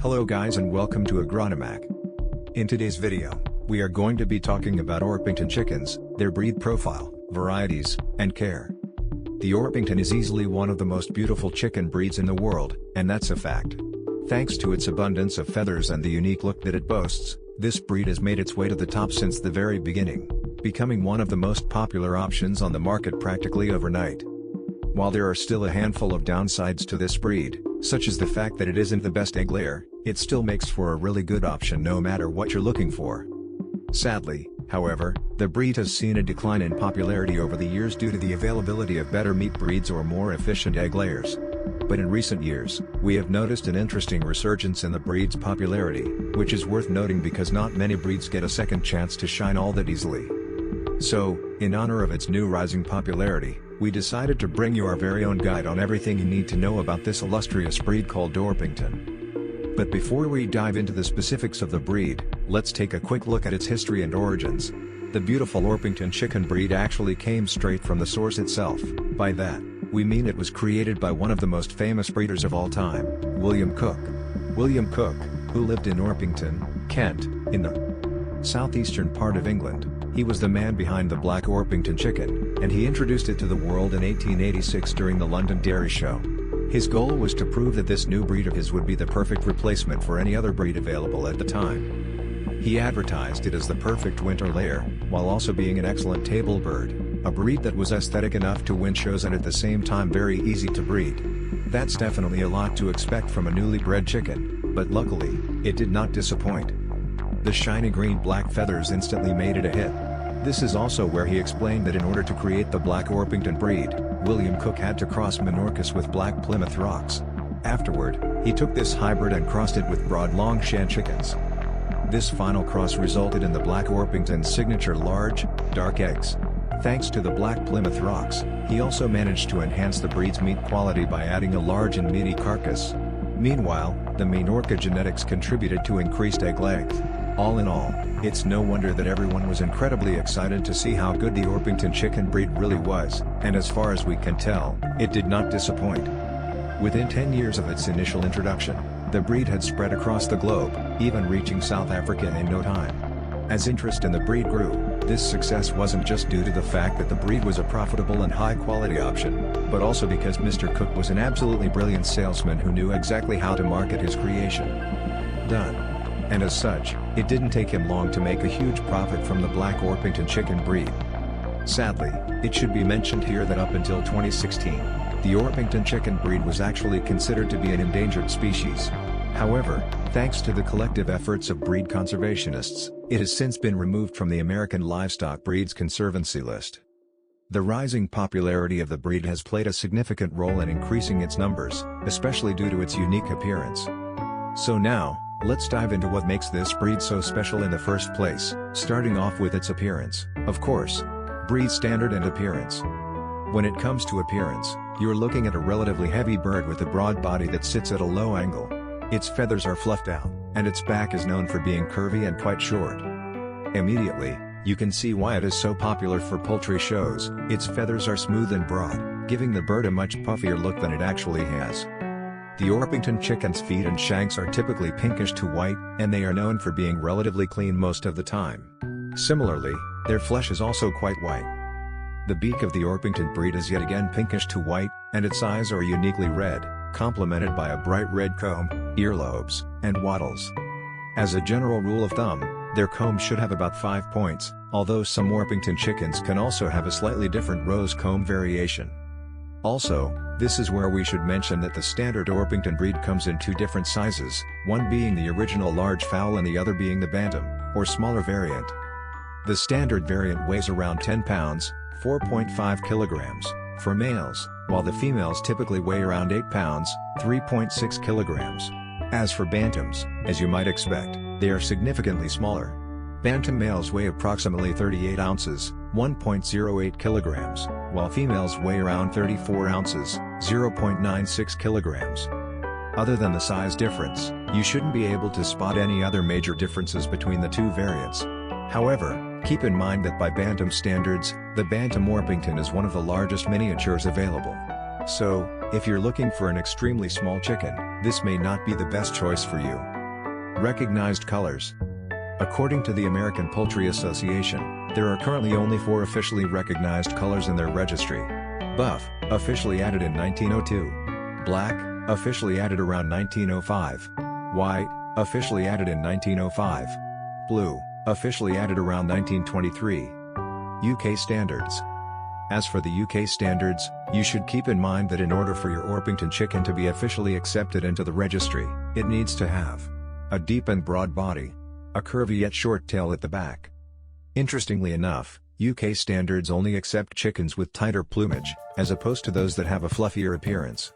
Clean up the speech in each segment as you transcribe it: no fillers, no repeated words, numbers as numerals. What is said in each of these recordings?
Hello guys and welcome to Agronomac. In today's video, we are going to be talking about Orpington chickens, their breed profile, varieties, and care. The Orpington is easily one of the most beautiful chicken breeds in the world, and that's a fact. Thanks to its abundance of feathers and the unique look that it boasts, this breed has made its way to the top since the very beginning, becoming one of the most popular options on the market practically overnight. While there are still a handful of downsides to this breed, such as the fact that it isn't the best egg layer, it still makes for a really good option no matter what you're looking for. Sadly, however, the breed has seen a decline in popularity over the years due to the availability of better meat breeds or more efficient egg layers. But in recent years, we have noticed an interesting resurgence in the breed's popularity, which is worth noting because not many breeds get a second chance to shine all that easily. So, in honor of its new rising popularity, we decided to bring you our very own guide on everything you need to know about this illustrious breed called Orpington. But before we dive into the specifics of the breed, let's take a quick look at its history and origins. The beautiful Orpington chicken breed actually came straight from the source itself. By that, we mean it was created by one of the most famous breeders of all time, William Cook. William Cook, who lived in Orpington, Kent, in the southeastern part of England. He was the man behind the black Orpington chicken, and he introduced it to the world in 1886 during the London Dairy Show. His goal was to prove that this new breed of his would be the perfect replacement for any other breed available at the time. He advertised it as the perfect winter layer, while also being an excellent table bird, a breed that was aesthetic enough to win shows and at the same time very easy to breed. That's definitely a lot to expect from a newly bred chicken, but luckily, it did not disappoint. The shiny green-black feathers instantly made it a hit. This is also where he explained that in order to create the black Orpington breed, William Cook had to cross Minorcas with black Plymouth Rocks. Afterward, he took this hybrid and crossed it with broad Longshan chickens. This final cross resulted in the black Orpington's signature large, dark eggs. Thanks to the black Plymouth Rocks, he also managed to enhance the breed's meat quality by adding a large and meaty carcass. Meanwhile, the Minorca genetics contributed to increased egg length. All in all, it's no wonder that everyone was incredibly excited to see how good the Orpington chicken breed really was, and as far as we can tell, it did not disappoint. Within 10 years of its initial introduction, the breed had spread across the globe, even reaching South Africa in no time. As interest in the breed grew, this success wasn't just due to the fact that the breed was a profitable and high-quality option, but also because Mr. Cook was an absolutely brilliant salesman who knew exactly how to market his creation. And as such, it didn't take him long to make a huge profit from the black Orpington chicken breed. Sadly, it should be mentioned here that up until 2016, the Orpington chicken breed was actually considered to be an endangered species. However, thanks to the collective efforts of breed conservationists, it has since been removed from the American Livestock Breeds Conservancy list. The rising popularity of the breed has played a significant role in increasing its numbers, especially due to its unique appearance. So now, let's dive into what makes this breed so special in the first place, starting off with its appearance, of course. Breed standard and appearance. When it comes to appearance, you're looking at a relatively heavy bird with a broad body that sits at a low angle. Its feathers are fluffed out, and its back is known for being curvy and quite short. Immediately, you can see why it is so popular for poultry shows. Its feathers are smooth and broad, giving the bird a much puffier look than it actually has. The Orpington chicken's feet and shanks are typically pinkish to white, and they are known for being relatively clean most of the time. Similarly, their flesh is also quite white. The beak of the Orpington breed is yet again pinkish to white, and its eyes are uniquely red, complemented by a bright red comb, earlobes, and wattles. As a general rule of thumb, their comb should have about 5 points, although some Orpington chickens can also have a slightly different rose comb variation. Also, this is where we should mention that the standard Orpington breed comes in two different sizes, one being the original large fowl and the other being the bantam, or smaller variant. The standard variant weighs around 10 pounds, 4.5 kilograms, for males, while the females typically weigh around 8 pounds, 3.6 kilograms. As for bantams, as you might expect, they are significantly smaller. Bantam males weigh approximately 38 ounces, 1.08 kilograms, while females weigh around 34 ounces, 0.96 kilograms. Other than the size difference, you shouldn't be able to spot any other major differences between the two variants. However, keep in mind that by bantam standards, the Bantam Orpington is one of the largest miniatures available. So, if you're looking for an extremely small chicken, this may not be the best choice for you. Recognized colors. According to the American Poultry Association, there are currently only 4 officially recognized colors in their registry. Buff, officially added in 1902. Black, officially added around 1905. White, officially added in 1905. Blue, officially added around 1923. UK standards. As for the UK standards, you should keep in mind that in order for your Orpington chicken to be officially accepted into the registry, it needs to have a deep and broad body, a curvy yet short tail at the back. Interestingly enough, UK standards only accept chickens with tighter plumage, as opposed to those that have a fluffier appearance.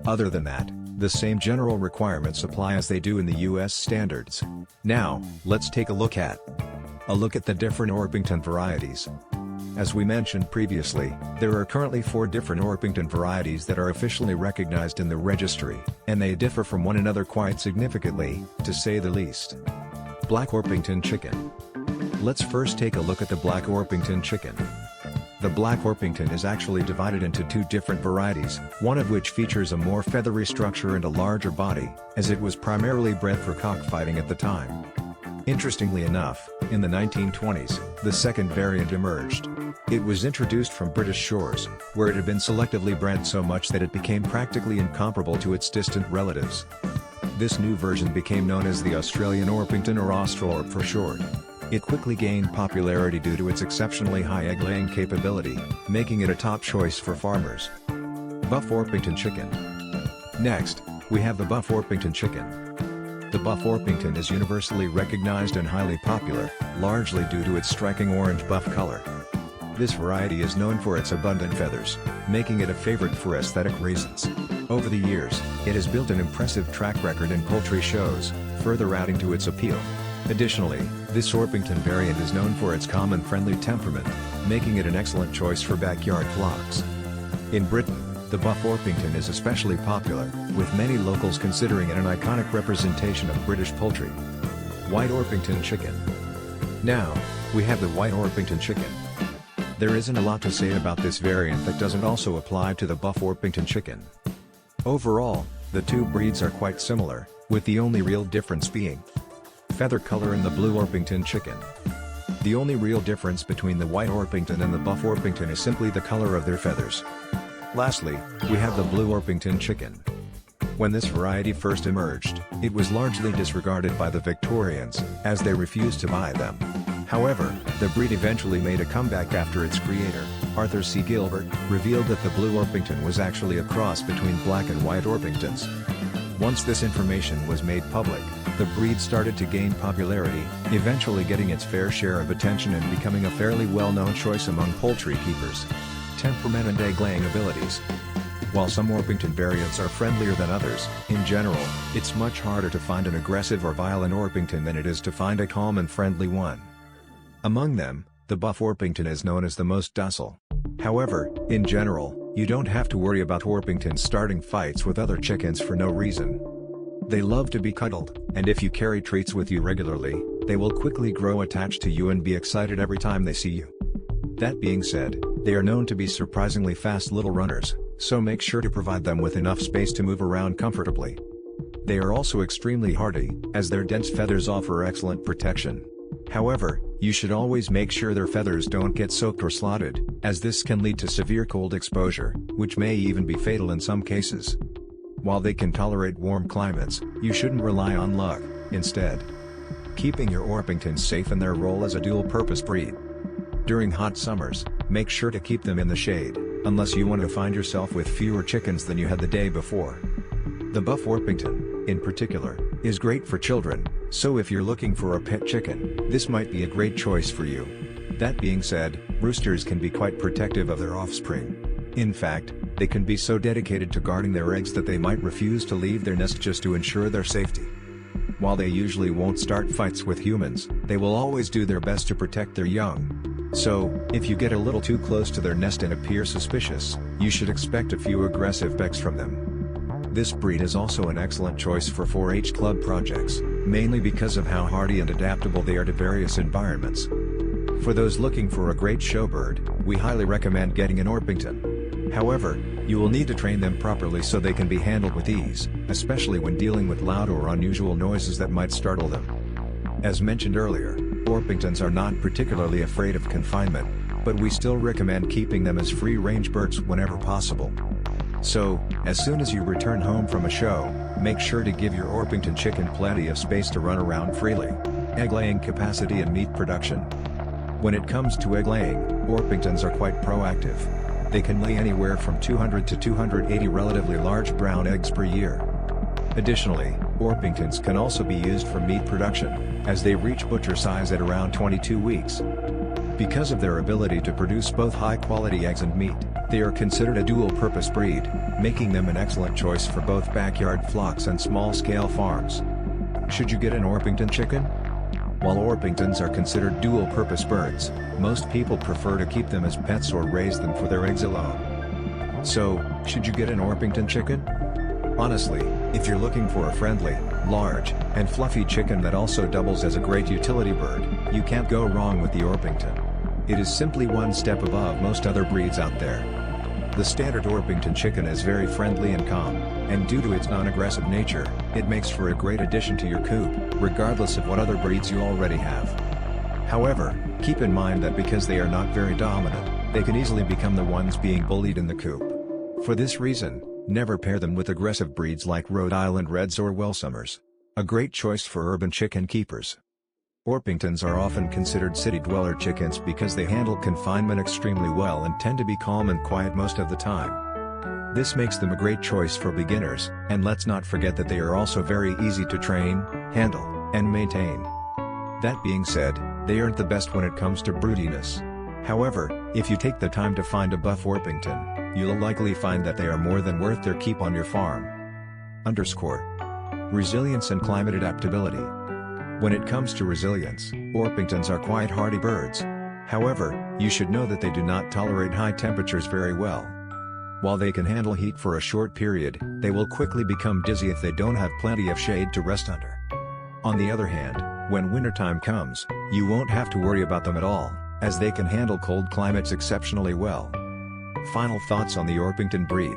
Other than that, the same general requirements apply as they do in the US standards. Now, let's take a look at the different Orpington varieties. As we mentioned previously, there are currently 4 different Orpington varieties that are officially recognized in the registry, and they differ from one another quite significantly, to say the least. Black Orpington chicken. Let's first take a look at the Black Orpington chicken. The Black Orpington is actually divided into 2 different varieties, one of which features a more feathery structure and a larger body, as it was primarily bred for cockfighting at the time. Interestingly enough, in the 1920s, the second variant emerged. It was introduced from British shores, where it had been selectively bred so much that it became practically incomparable to its distant relatives. This new version became known as the Australian Orpington, or Australorp for short. It quickly gained popularity due to its exceptionally high egg-laying capability, making it a top choice for farmers. Buff Orpington chicken. Next, we have the Buff Orpington chicken. The Buff Orpington is universally recognized and highly popular, largely due to its striking orange-buff color. This variety is known for its abundant feathers, making it a favorite for aesthetic reasons. Over the years, it has built an impressive track record in poultry shows, further adding to its appeal. Additionally, this Orpington variant is known for its calm and friendly temperament, making it an excellent choice for backyard flocks. In Britain, the Buff Orpington is especially popular, with many locals considering it an iconic representation of British poultry. White Orpington chicken. Now, we have the White Orpington chicken. There isn't a lot to say about this variant that doesn't also apply to the Buff Orpington chicken. Overall, the 2 breeds are quite similar, with the only real difference being feather color in the Blue Orpington chicken. The only real difference between the White Orpington and the Buff Orpington is simply the color of their feathers. Lastly, we have the Blue Orpington chicken. When this variety first emerged, it was largely disregarded by the Victorians, as they refused to buy them. However, the breed eventually made a comeback after its creator, Arthur C. Gilbert, revealed that the Blue Orpington was actually a cross between Black and White Orpingtons. Once this information was made public, the breed started to gain popularity, eventually getting its fair share of attention and becoming a fairly well-known choice among poultry keepers. Temperament and egg-laying abilities. While some Orpington variants are friendlier than others, in general, it's much harder to find an aggressive or violent Orpington than it is to find a calm and friendly one. Among them, the Buff Orpington is known as the most docile. However, in general, you don't have to worry about Orpingtons starting fights with other chickens for no reason. They love to be cuddled, and if you carry treats with you regularly, they will quickly grow attached to you and be excited every time they see you. That being said, they are known to be surprisingly fast little runners, so make sure to provide them with enough space to move around comfortably. They are also extremely hardy, as their dense feathers offer excellent protection. However, you should always make sure their feathers don't get soaked or slotted, as this can lead to severe cold exposure, which may even be fatal in some cases. While they can tolerate warm climates, you shouldn't rely on luck, instead. Keeping your Orpingtons safe in their role as a dual-purpose breed. During hot summers, make sure to keep them in the shade, unless you want to find yourself with fewer chickens than you had the day before. The Buff Orpington, in particular, is great for children, so if you're looking for a pet chicken, this might be a great choice for you. That being said, roosters can be quite protective of their offspring. In fact, they can be so dedicated to guarding their eggs that they might refuse to leave their nest just to ensure their safety. While they usually won't start fights with humans, they will always do their best to protect their young. So, if you get a little too close to their nest and appear suspicious, you should expect a few aggressive pecks from them. This breed is also an excellent choice for 4-H club projects, mainly because of how hardy and adaptable they are to various environments. For those looking for a great showbird, we highly recommend getting an Orpington. However, you will need to train them properly so they can be handled with ease, especially when dealing with loud or unusual noises that might startle them. As mentioned earlier, Orpingtons are not particularly afraid of confinement, but we still recommend keeping them as free-range birds whenever possible. So, as soon as you return home from a show, make sure to give your Orpington chicken plenty of space to run around freely. Egg-laying capacity and meat production. When it comes to egg-laying, Orpingtons are quite proactive. They can lay anywhere from 200 to 280 relatively large brown eggs per year. Additionally, Orpingtons can also be used for meat production, as they reach butcher size at around 22 weeks. Because of their ability to produce both high-quality eggs and meat, they are considered a dual-purpose breed, making them an excellent choice for both backyard flocks and small-scale farms. Should you get an Orpington chicken? While Orpingtons are considered dual-purpose birds, most people prefer to keep them as pets or raise them for their eggs alone. So, should you get an Orpington chicken? Honestly, if you're looking for a friendly, large, and fluffy chicken that also doubles as a great utility bird, you can't go wrong with the Orpington. It is simply one step above most other breeds out there. The standard Orpington chicken is very friendly and calm, and due to its non-aggressive nature, it makes for a great addition to your coop, regardless of what other breeds you already have. However, keep in mind that because they are not very dominant, they can easily become the ones being bullied in the coop. For this reason, never pair them with aggressive breeds like Rhode Island Reds or Welsumers. A great choice for urban chicken keepers. Orpingtons are often considered city-dweller chickens because they handle confinement extremely well and tend to be calm and quiet most of the time. This makes them a great choice for beginners, and let's not forget that they are also very easy to train, handle, and maintain. That being said, they aren't the best when it comes to broodiness. However, if you take the time to find a buff Orpington, you'll likely find that they are more than worth their keep on your farm. Resilience and climate adaptability. When it comes to resilience, Orpingtons are quite hardy birds. However, you should know that they do not tolerate high temperatures very well. While they can handle heat for a short period, they will quickly become dizzy if they don't have plenty of shade to rest under. On the other hand, when wintertime comes, you won't have to worry about them at all, as they can handle cold climates exceptionally well. Final thoughts on the Orpington breed.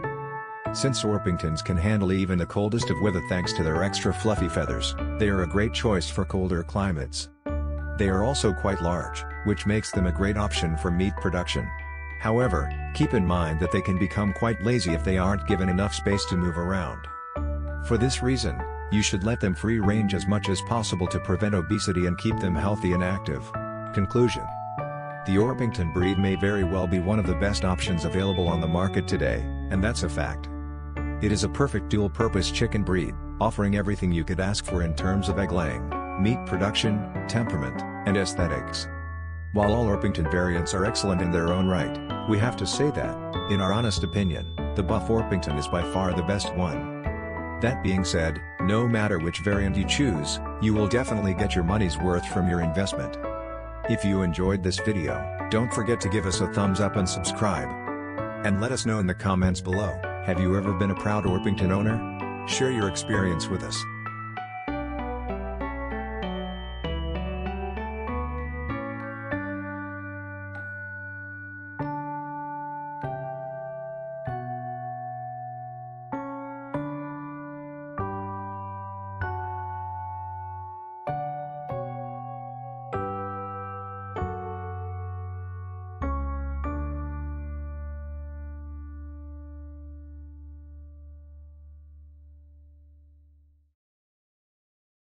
Since Orpingtons can handle even the coldest of weather thanks to their extra fluffy feathers, they are a great choice for colder climates. They are also quite large, which makes them a great option for meat production. However, keep in mind that they can become quite lazy if they aren't given enough space to move around. For this reason, you should let them free range as much as possible to prevent obesity and keep them healthy and active. Conclusion. The Orpington breed may very well be one of the best options available on the market today, and that's a fact. It is a perfect dual-purpose chicken breed, offering everything you could ask for in terms of egg-laying, meat production, temperament, and aesthetics. While all Orpington variants are excellent in their own right, we have to say that, in our honest opinion, the buff Orpington is by far the best one. That being said, no matter which variant you choose, you will definitely get your money's worth from your investment. If you enjoyed this video, don't forget to give us a thumbs up and subscribe. And let us know in the comments below, have you ever been a proud Orpington owner? Share your experience with us.